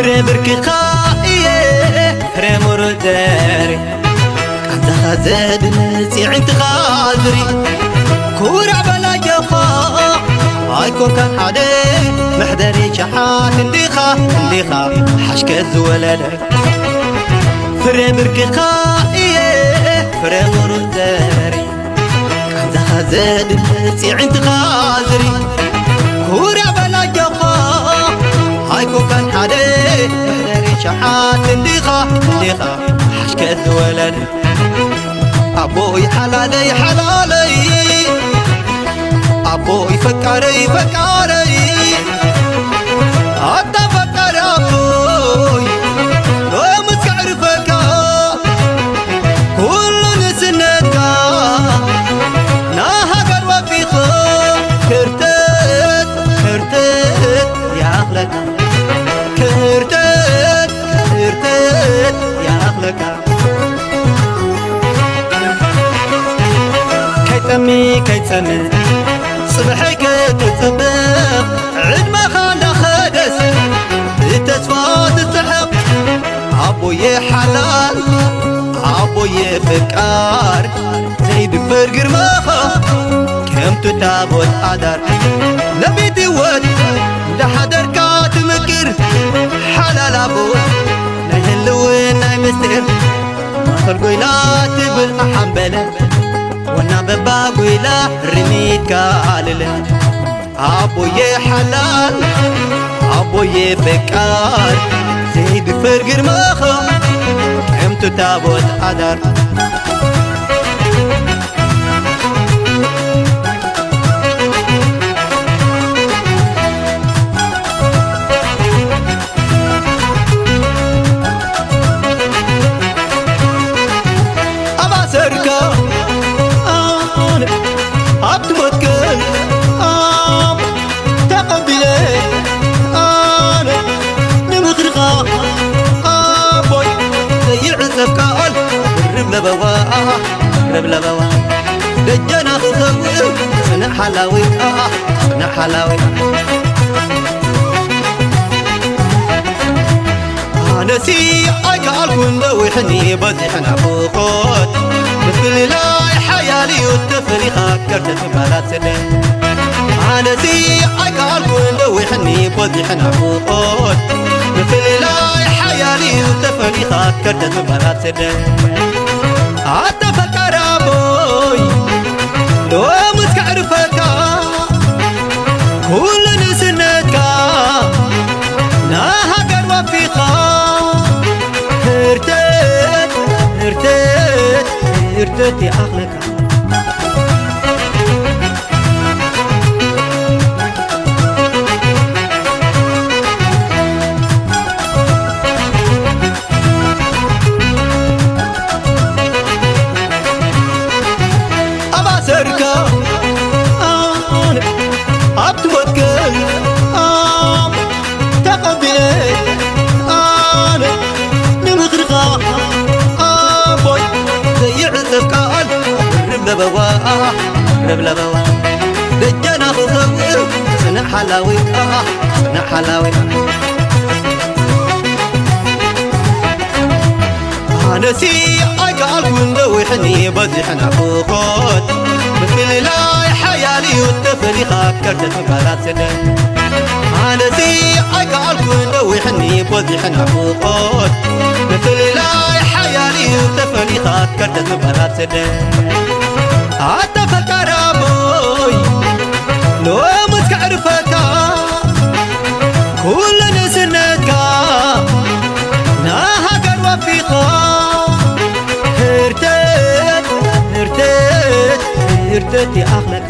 بركي خائية رمر داري أنت خزاد نسي عند خاطري كورع بلا جفا هايكو كان حدي محدري شحات انديخا حشكت ولدك بركي خائية رمر داري أنت خزاد نسي عند خاطري كورع بلا جفا هايكو كان حدي محدري شحات انديخا حشكت ولدك أبوي حلالي أبوي فكري أنت فكر أبوي لو متعرفك كل نسنتك ناها قروة في كرتت يا أخلك كرتت يا أخلك كيتسمي صبحي كتطبخ عد ما خانا خدس التسفات تحق أبوي حلال أبوي فكار زيد فرقر مخا كم تتابوت قدر لبيتي ود لحدر كاتمكر حلال أبوي نهلوين ناي مستر ما خلقوي لا تبل أحنبله وانا بباقوي لا رميت كالله أبوي حلال أبوي فكار زيد فرقر مخا كم تتابوت قدر أبا سركا أبتمتكن تقبلي أنا نمخرقا أبوي زي عزب كال رب لبوا دجنا خطوي سنة حلاوي أنا سي أقال كن وحني بزحنا فوقات مثل لاي حيالي والطفل خاكرت في بلاد سنة أنا سي أقال كن وحني بزحنا فوقات مثل لاي حيالي والطفل خاكرت في بلاد سنة أتفكر أبوي لو متعرفك كل نسنتك ناها قروة في ارتت يا أخلك أبا سركا أبتوكل تقبلي أنا نمخرقا أبوي زي عزب كال رب لبوا دجنا خطوي سنة حلاوي أنا سي أقال كن وحني بزحنا فوقات مثل لاي حيالي والطفل خاكرت في بلاد سنة أنا سي أقال كن وحني بزحنا فوقات مثل لاي حيالي والطفل خاكرت في بلاد سنة أتفكر أبوي لو متعرفك كل نسنتك ناها قروة في ارتت يا أخلك